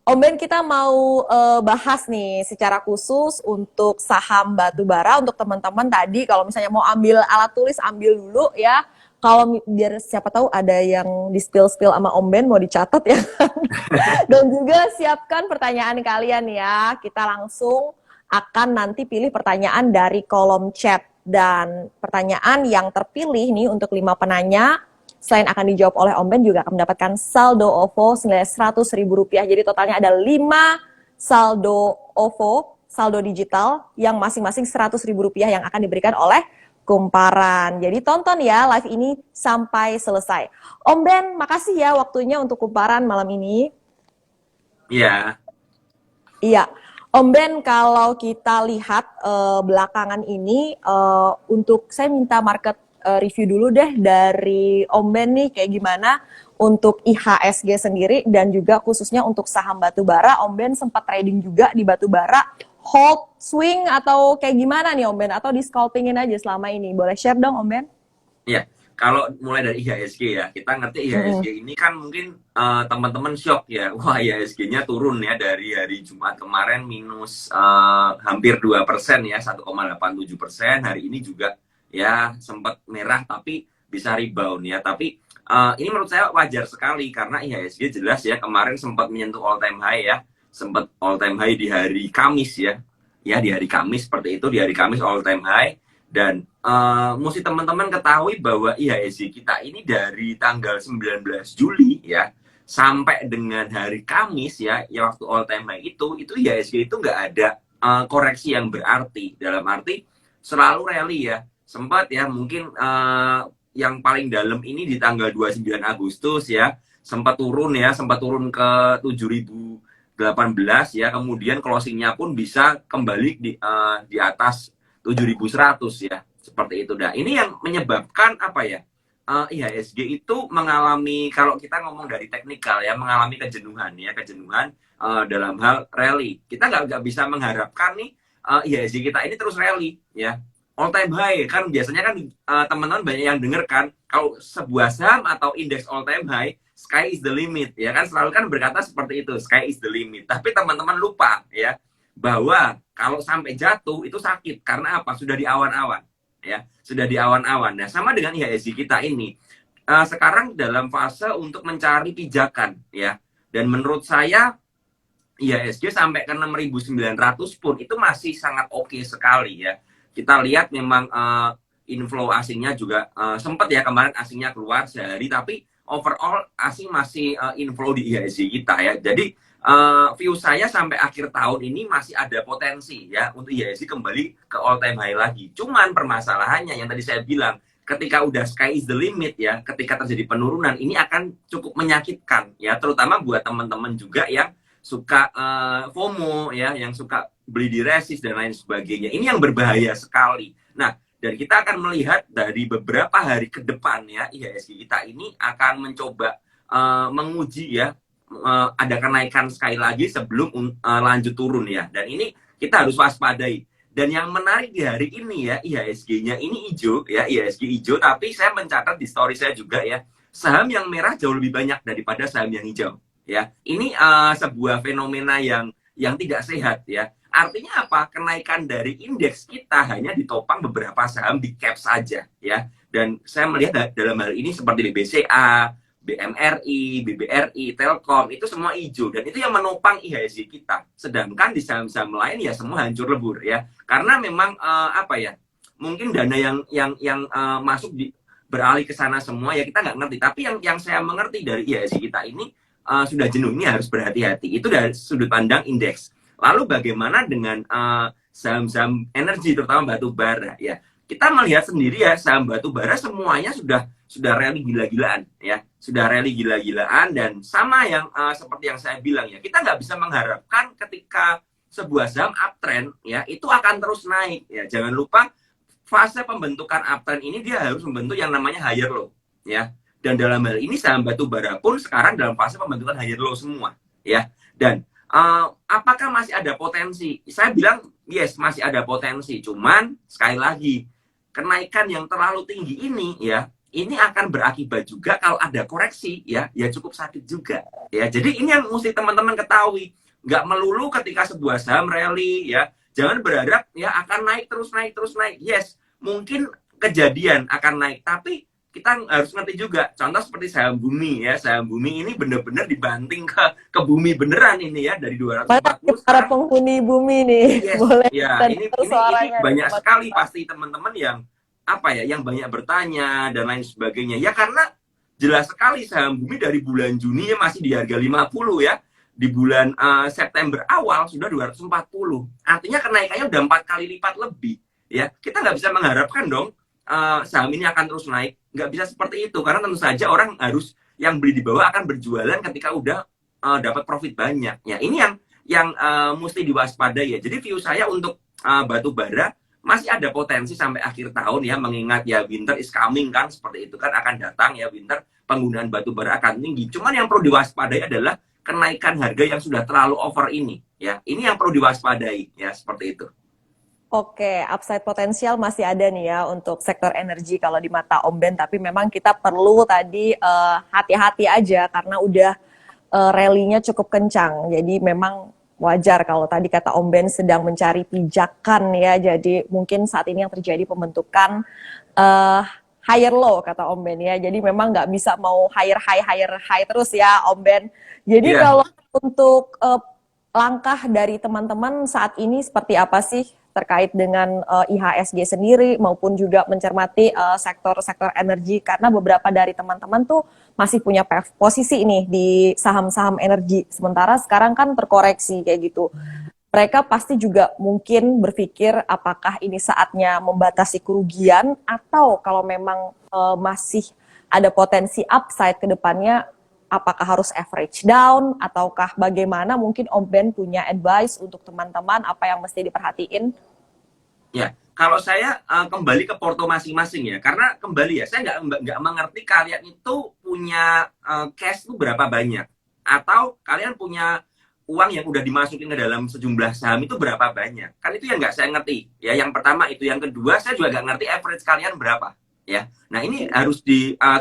Om Ben, kita mau bahas nih secara khusus untuk saham batubara. Untuk teman-teman tadi, kalau misalnya mau ambil alat tulis, ambil dulu ya. Kalau biar siapa tahu ada yang di spill-spill sama Om Ben mau dicatat ya. Dan juga siapkan pertanyaan kalian ya. Kita langsung akan nanti pilih pertanyaan dari kolom chat. Dan pertanyaan yang terpilih nih untuk 5 penanya, selain akan dijawab oleh Om Ben, juga akan mendapatkan saldo OVO senilai Rp100.000. Jadi totalnya ada 5 saldo OVO, saldo digital, yang masing-masing Rp100.000 yang akan diberikan oleh Kumparan. Jadi tonton ya live ini sampai selesai. Om Ben, makasih ya waktunya untuk Kumparan malam ini. Iya, Iya, Om Ben, kalau kita lihat belakangan ini, untuk saya minta market review dulu deh dari Om Ben nih, kayak gimana untuk IHSG sendiri dan juga khususnya untuk saham batubara. Om Ben sempat trading juga di batubara, hold, swing, atau kayak gimana nih Om Ben? Atau di scalpingin aja selama ini? Boleh share dong Om Ben? iya. Kalau mulai dari IHSG ya, kita ngerti Mm-mm. IHSG ini kan mungkin teman-teman shock ya. Wah, IHSG-nya turun ya dari hari Jumat kemarin minus hampir 2% ya, 1,87%. Hari ini juga ya sempat merah tapi bisa rebound ya. Tapi ini menurut saya wajar sekali karena IHSG jelas ya kemarin sempat menyentuh all time high ya. Sempat all time high di hari Kamis ya. Ya, di hari Kamis seperti itu, di hari Kamis all time high. Dan mesti teman-teman ketahui bahwa IHSG kita ini dari tanggal 19 Juli ya sampai dengan hari Kamis ya, ya waktu all time high itu IHSG itu nggak ada koreksi yang berarti. Dalam arti selalu rally ya. Sempat ya mungkin yang paling dalam ini di tanggal 29 Agustus ya, sempat turun ke 7.018 ya, kemudian closingnya pun bisa kembali di atas 7.100 ya, seperti itu dah. Ini yang menyebabkan apa ya, IHSG itu mengalami, kalau kita ngomong dari teknikal ya, mengalami kejenuhan ya, kejenuhan dalam hal rally. Kita nggak bisa mengharapkan nih IHSG kita ini terus rally ya, all time high. Kan biasanya kan teman-teman banyak yang denger kan, kalau sebuah saham atau indeks all time high, sky is the limit ya kan, selalu kan berkata seperti itu, sky is the limit. Tapi teman-teman lupa ya bahwa kalau sampai jatuh itu sakit. Karena apa? Sudah di awan-awan ya, sudah di awan-awan. Nah, sama dengan IHSG kita ini sekarang dalam fase untuk mencari pijakan ya. Dan menurut saya IHSG sampai ke 6.900 pun itu masih sangat oke sekali ya. Kita lihat memang inflow asingnya juga sempat ya kemarin asingnya keluar sehari, tapi overall asing masih inflow di IHSG kita ya. Jadi view saya sampai akhir tahun ini masih ada potensi ya untuk IHSG kembali ke all time high lagi. Cuman permasalahannya yang tadi saya bilang, ketika udah sky is the limit ya, ketika terjadi penurunan ini akan cukup menyakitkan ya, terutama buat teman-teman juga yang suka FOMO ya, yang suka beli di resist dan lain sebagainya. Ini yang berbahaya sekali. Nah, dan kita akan melihat dari beberapa hari ke depan ya, IHSG kita ini akan mencoba menguji ya, ada kenaikan sekali lagi sebelum lanjut turun ya. Dan ini kita harus waspadai. Dan yang menarik di hari ini ya, IHSG-nya ini hijau ya, IHSG hijau, tapi saya mencatat di story saya juga ya, saham yang merah jauh lebih banyak daripada saham yang hijau ya. Ini sebuah fenomena yang tidak sehat ya. Artinya apa? Kenaikan dari indeks kita hanya ditopang beberapa saham di cap saja ya. Dan saya melihat dalam hal ini seperti BBCA, BMRI, BBRI, Telkom itu semua hijau, dan itu yang menopang IHSG kita. Sedangkan di saham-saham lain ya semua hancur lebur ya. Karena memang apa ya? Mungkin dana yang masuk beralih ke sana semua ya, kita nggak ngerti. Tapi yang saya mengerti dari IHSG kita ini sudah jenuh, ini harus berhati-hati. Itu dari sudut pandang indeks. Lalu bagaimana dengan saham-saham energi, terutama batu bara ya? Kita melihat sendiri ya, saham batu bara semuanya sudah rally gila-gilaan ya, sudah rally gila-gilaan. Dan sama yang seperti yang saya bilang ya, kita nggak bisa mengharapkan ketika sebuah saham uptrend ya itu akan terus naik ya. Jangan lupa fase pembentukan uptrend ini dia harus membentuk yang namanya higher low ya. Dan dalam hal ini saham batu bara pun sekarang dalam fase pembentukan higher low semua ya. Dan apakah masih ada potensi? Saya bilang yes, masih ada potensi. Cuman sekali lagi, kenaikan yang terlalu tinggi ini ya, ini akan berakibat juga kalau ada koreksi ya, ya cukup sakit juga ya. Jadi ini yang mesti teman-teman ketahui, nggak melulu ketika sebuah saham rally ya, jangan berharap ya akan naik terus naik terus naik. Yes, mungkin kejadian akan naik, tapi kita harus ngerti juga. Contoh seperti saham Bumi ya, saham Bumi ini bener-bener dibanting ke bumi beneran ini ya, dari Mana 240 para sekarang. penghuni bumi nih, Yes, boleh ya kita ini dengar ini ini suaranya nih banyak sekali teman-teman. pasti teman-teman yang apa ya, yang banyak bertanya dan lain sebagainya. Ya karena jelas sekali saham Bumi dari bulan Juni ya masih di harga 50 ya. Di bulan September awal sudah 240. Artinya kenaikannya udah 4 kali lipat lebih. Ya, kita nggak bisa mengharapkan dong saham ini akan terus naik. Nggak bisa seperti itu karena tentu saja orang harus yang beli di bawah akan berjualan ketika udah dapat profit banyak. Ya, ini yang mesti diwaspadai ya. Jadi view saya untuk batu bara masih ada potensi sampai akhir tahun ya, mengingat ya winter is coming kan, seperti itu kan, akan datang ya winter, penggunaan batu bara akan tinggi. Cuman yang perlu diwaspadai adalah kenaikan harga yang sudah terlalu over ini ya. Ini yang perlu diwaspadai ya, seperti itu. Oke, upside potensial masih ada nih ya untuk sektor energi kalau di mata Om Ben, tapi memang kita perlu tadi hati-hati aja karena udah rally-nya cukup kencang. Jadi memang wajar kalau tadi kata Om Ben sedang mencari pijakan ya. Jadi mungkin saat ini yang terjadi pembentukan eh, higher low kata Om Ben ya. Jadi memang nggak bisa mau higher high terus ya Om Ben. Jadi Iya. kalau untuk langkah dari teman-teman saat ini seperti apa sih terkait dengan IHSG sendiri maupun juga mencermati sektor-sektor energi karena beberapa dari teman-teman tuh masih punya posisi nih di saham-saham energi sementara sekarang kan terkoreksi kayak gitu. Mereka pasti juga mungkin berpikir apakah ini saatnya membatasi kerugian atau kalau memang masih ada potensi upside ke depannya apakah harus average down ataukah bagaimana mungkin Om Ben punya advice untuk teman-teman apa yang mesti diperhatiin? Ya, kalau saya kembali ke porto masing-masing ya, karena kembali ya, saya nggak mengerti kalian itu punya cash itu berapa banyak, atau kalian punya uang yang udah dimasukin ke dalam sejumlah saham itu berapa banyak, kan itu yang nggak saya ngerti ya. Yang pertama itu, yang kedua saya juga nggak ngerti average kalian berapa ya. Nah ini harus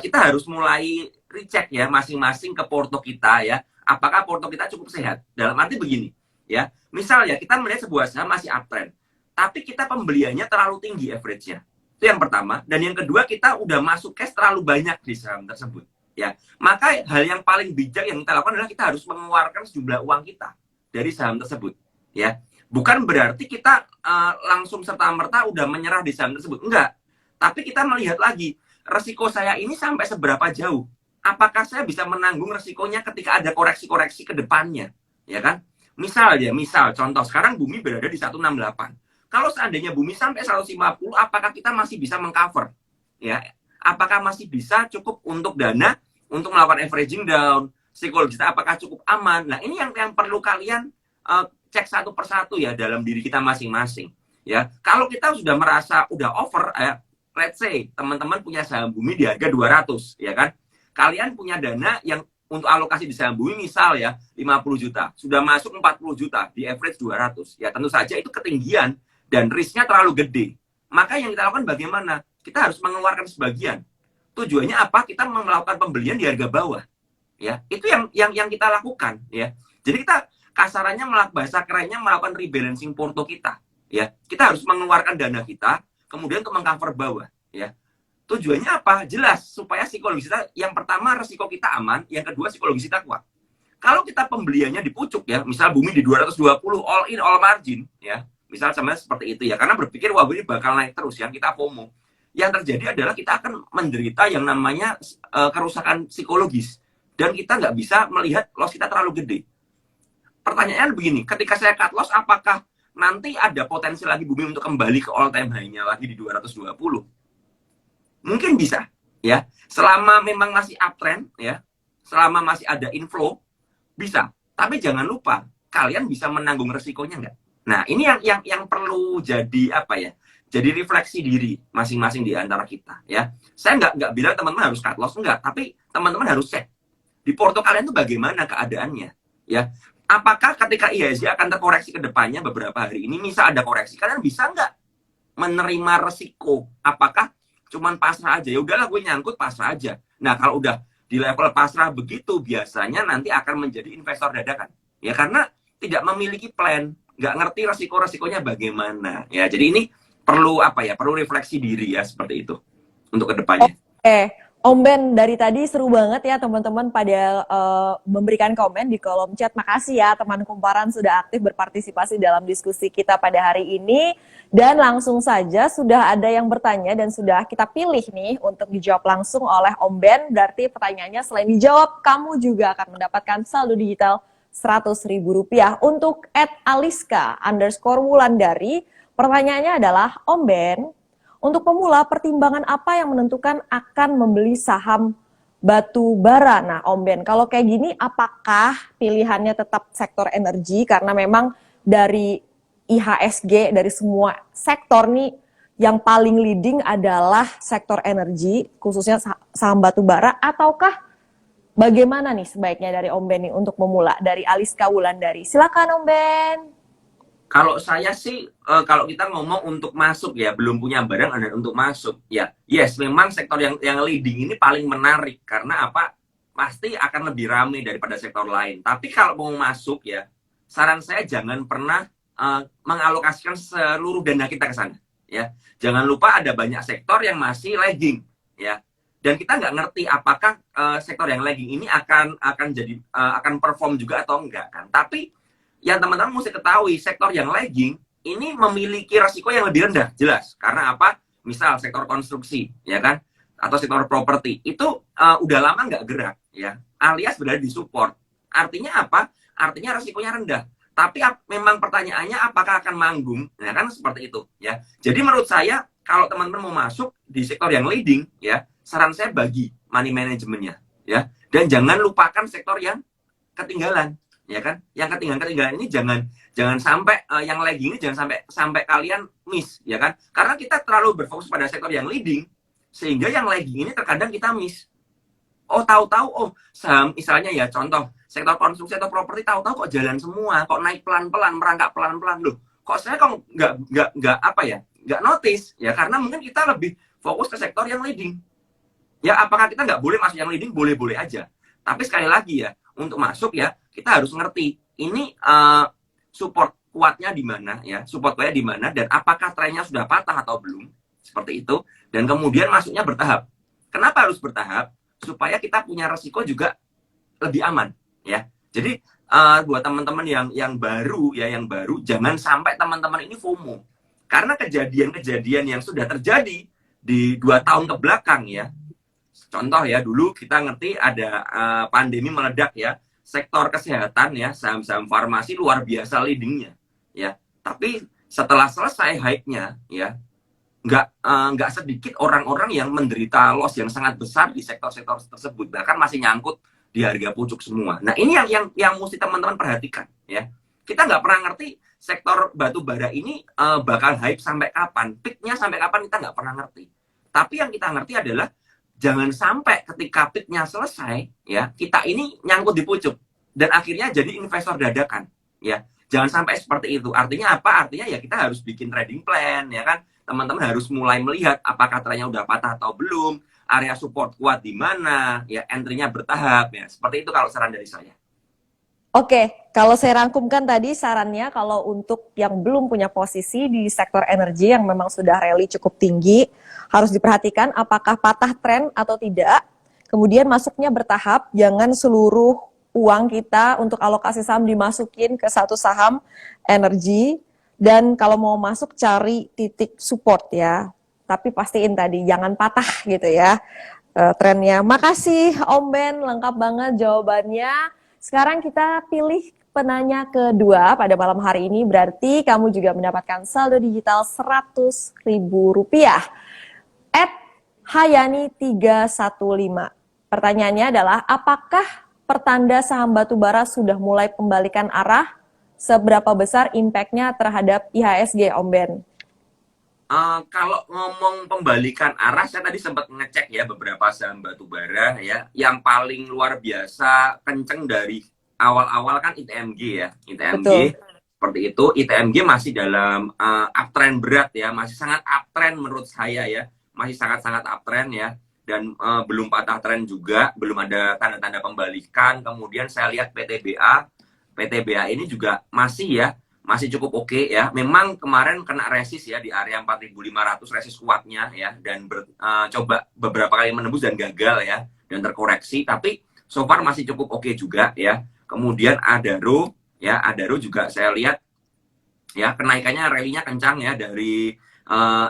kita harus mulai recheck ya masing-masing ke porto kita ya, apakah porto kita cukup sehat. Dalam arti begini ya, misal ya kita melihat sebuah saham masih uptrend tapi kita pembeliannya terlalu tinggi average-nya. Itu yang pertama. Dan yang kedua, kita udah masuk cash terlalu banyak di saham tersebut. Ya, maka hal yang paling bijak yang kita lakukan adalah kita harus mengeluarkan sejumlah uang kita dari saham tersebut. Ya, bukan berarti kita langsung serta-merta udah menyerah di saham tersebut. Enggak. Tapi kita melihat lagi, resiko saya ini sampai seberapa jauh. Apakah saya bisa menanggung resikonya ketika ada koreksi-koreksi ke depannya? Ya kan? Misal contoh sekarang Bumi berada di 168. Kalau seandainya Bumi sampai 150, apakah kita masih bisa mengcover? Ya, apakah masih bisa cukup untuk dana untuk melakukan averaging down? Psikologi kita apakah cukup aman? Nah, ini yang perlu kalian cek satu persatu ya dalam diri kita masing-masing. Ya, kalau kita sudah merasa udah over, let's say teman-teman punya saham Bumi di harga 200, ya kan? Kalian punya dana yang untuk alokasi di saham Bumi misal ya 50 juta, sudah masuk 40 juta di average 200. Ya, tentu saja itu ketinggian dan risknya terlalu gede. Maka yang kita lakukan bagaimana? Kita harus mengeluarkan sebagian. Tujuannya apa? Kita melakukan pembelian di harga bawah. Ya, itu yang kita lakukan. Ya, jadi kita kasarannya bahasa kerennya melakukan rebalancing porto kita. Ya, kita harus mengeluarkan dana kita, kemudian untuk mengcover bawah. Ya, tujuannya apa? Jelas supaya psikologi kita, yang pertama resiko kita aman, yang kedua psikologi kita kuat. Kalau kita pembeliannya di pucuk ya, misal Bumi di 220 all in all margin ya, misal sama seperti itu ya, karena berpikir wah ini bakal naik terus ya, kita FOMO. Yang terjadi adalah kita akan menderita yang namanya kerusakan psikologis dan kita nggak bisa melihat loss kita terlalu gede. Pertanyaannya begini, ketika saya cut loss, apakah nanti ada potensi lagi Bumi untuk kembali ke all time high-nya lagi di 220? Mungkin bisa ya, selama memang masih uptrend ya, selama masih ada inflow bisa. Tapi jangan lupa kalian bisa menanggung resikonya nggak? Nah, ini yang perlu jadi apa ya? Jadi refleksi diri masing-masing di antara kita ya. Saya nggak bilang teman-teman harus cut loss, enggak, tapi teman-teman harus cek di porto kalian tuh bagaimana keadaannya ya. Apakah ketika IHSG akan terkoreksi ke depannya beberapa hari ini, misal ada koreksi, kalian bisa nggak menerima resiko? Apakah cuman pasrah aja, ya udahlah gue nyangkut pasrah aja. Nah kalau udah di level pasrah begitu, biasanya nanti akan menjadi investor dadakan, ya karena tidak memiliki plan, nggak ngerti resiko-resikonya bagaimana. Ya jadi ini perlu apa ya, perlu refleksi diri ya, seperti itu untuk kedepannya. Oke, Om Ben, dari tadi seru banget ya teman-teman pada memberikan komen di kolom chat. Makasih ya teman kumparan sudah aktif berpartisipasi dalam diskusi kita pada hari ini. Dan langsung saja sudah ada yang bertanya dan sudah kita pilih nih untuk dijawab langsung oleh Om Ben. Berarti pertanyaannya selain dijawab, kamu juga akan mendapatkan saldo digital Rp100.000. Untuk @aliska_wulandari, pertanyaannya adalah, Om Ben, untuk pemula, pertimbangan apa yang menentukan akan membeli saham batu bara? Nah, Om Ben, kalau kayak gini, apakah pilihannya tetap sektor energi? Karena memang dari IHSG, dari semua sektor nih, yang paling leading adalah sektor energi, khususnya saham batu bara, ataukah bagaimana nih sebaiknya dari Om Ben nih untuk memula? Dari Aliska Wulandari. Silakan Om Ben. Kalau saya sih, kalau kita ngomong untuk masuk ya, belum punya barang dan untuk masuk ya, yes, memang sektor yang leading ini paling menarik karena apa? Pasti akan lebih ramai daripada sektor lain. Tapi kalau mau masuk ya, saran saya jangan pernah mengalokasikan seluruh dana kita ke sana. Ya, jangan lupa ada banyak sektor yang masih lagging. Ya, dan kita nggak ngerti apakah sektor yang lagging ini akan jadi akan perform juga atau enggak kan? Tapi yang teman-teman mesti ketahui, sektor yang lagging ini memiliki resiko yang lebih rendah, jelas. Karena apa? Misal sektor konstruksi, ya kan? Atau sektor properti, itu udah lama nggak gerak, ya. Alias berada di support. Artinya apa? Artinya resikonya rendah. Tapi memang pertanyaannya apakah akan manggung? Ya kan seperti itu, ya. Jadi menurut saya, kalau teman-teman mau masuk di sektor yang leading, ya, saran saya bagi money manajemennya, ya. Dan jangan lupakan sektor yang ketinggalan, ya kan? Yang ketinggalan ini jangan sampai yang lagging ini jangan sampai kalian miss, ya kan? Karena kita terlalu berfokus pada sektor yang leading sehingga yang lagging ini terkadang kita miss. Oh, tahu-tahu saham misalnya ya, contoh sektor konstruksi atau properti, tahu-tahu kok jalan semua, kok naik pelan-pelan, merangkak pelan-pelan. Loh, kok saya kok nggak apa ya? Nggak notice, ya karena mungkin kita lebih fokus ke sektor yang leading. Ya, apakah kita nggak boleh masuk yang leading? Boleh-boleh aja. Tapi sekali lagi ya, untuk masuk ya, kita harus ngerti ini support kuatnya di mana ya, support kuatnya di mana, dan apakah trennya sudah patah atau belum, seperti itu. Dan kemudian masuknya bertahap. Kenapa harus bertahap? Supaya kita punya resiko juga lebih aman ya. Jadi buat teman-teman yang baru ya, yang baru, jangan sampai teman-teman ini FOMO. Karena kejadian-kejadian yang sudah terjadi di 2 tahun ke belakang ya. Contoh ya, dulu kita ngerti ada pandemi meledak ya, sektor kesehatan ya, saham-saham farmasi luar biasa leadingnya ya. Tapi setelah selesai hype-nya ya, nggak sedikit orang-orang yang menderita loss yang sangat besar di sektor-sektor tersebut, bahkan masih nyangkut di harga pucuk semua. Nah ini yang mesti teman-teman perhatikan ya. Kita nggak pernah ngerti sektor batu bara ini bakal hype sampai kapan, peaknya sampai kapan kita nggak pernah ngerti. Tapi yang kita ngerti adalah jangan sampai ketika peaknya selesai ya, kita ini nyangkut di pucuk dan akhirnya jadi investor dadakan ya. Jangan sampai seperti itu. Artinya apa? Artinya ya kita harus bikin trading plan ya kan. Teman-teman harus mulai melihat apakah trennya udah patah atau belum, area support kuat di mana, ya entry-nya bertahap ya. Seperti itu kalau saran dari saya. Oke, kalau saya rangkumkan tadi sarannya, kalau untuk yang belum punya posisi di sektor energi yang memang sudah rally cukup tinggi, harus diperhatikan apakah patah tren atau tidak. Kemudian masuknya bertahap, jangan seluruh uang kita untuk alokasi saham dimasukin ke satu saham energi. Dan kalau mau masuk cari titik support ya, tapi pastiin tadi jangan patah gitu ya trennya. Makasih Om Ben, lengkap banget jawabannya. Sekarang kita pilih penanya kedua pada malam hari ini, berarti kamu juga mendapatkan saldo digital Rp100.000. @hayani315. Pertanyaannya adalah, apakah pertanda saham batubara sudah mulai pembalikan arah? Seberapa besar impact-nya terhadap IHSG, Om Ben? Kalau ngomong pembalikan arah, saya tadi sempat ngecek ya beberapa saham batubara ya, yang paling luar biasa kenceng dari awal-awal kan ITMG ya, ITMG. Betul. Seperti itu, ITMG masih dalam uptrend berat ya, masih sangat uptrend menurut saya ya. masih sangat-sangat uptrend ya, dan belum patah tren juga, belum ada tanda-tanda pembalikan. Kemudian saya lihat PTBA ini juga masih cukup oke ya. Memang kemarin kena resist ya di area 4.500, resist kuatnya ya, dan coba beberapa kali menembus dan gagal ya, dan terkoreksi, tapi so far masih cukup oke juga ya. Kemudian Adaro juga saya lihat ya kenaikannya, rally-nya kencang ya, dari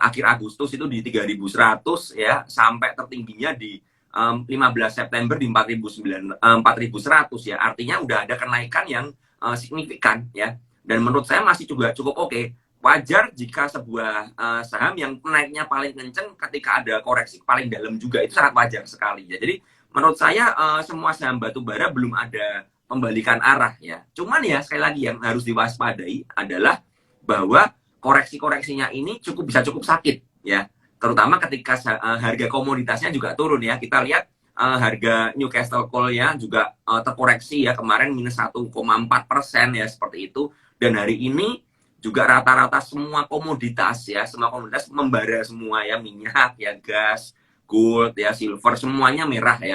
akhir Agustus itu di 3.100 ya, sampai tertingginya di 15 September di 4.100 ya. Artinya udah ada kenaikan yang signifikan ya, dan menurut saya masih juga cukup oke. Wajar jika sebuah saham yang naiknya paling kenceng ketika ada koreksi paling dalam juga, itu sangat wajar sekali ya. Jadi menurut saya semua saham batubara belum ada pembalikan arah ya. Cuman ya sekali lagi yang harus diwaspadai adalah bahwa koreksi-koreksinya ini bisa cukup sakit ya, terutama ketika harga komoditasnya juga turun ya. Kita lihat harga Newcastle Coal-nya juga terkoreksi ya, kemarin minus 1,4% ya, seperti itu. Dan hari ini juga rata-rata semua komoditas membara semua ya, minyak ya, gas, gold ya, silver, semuanya merah ya.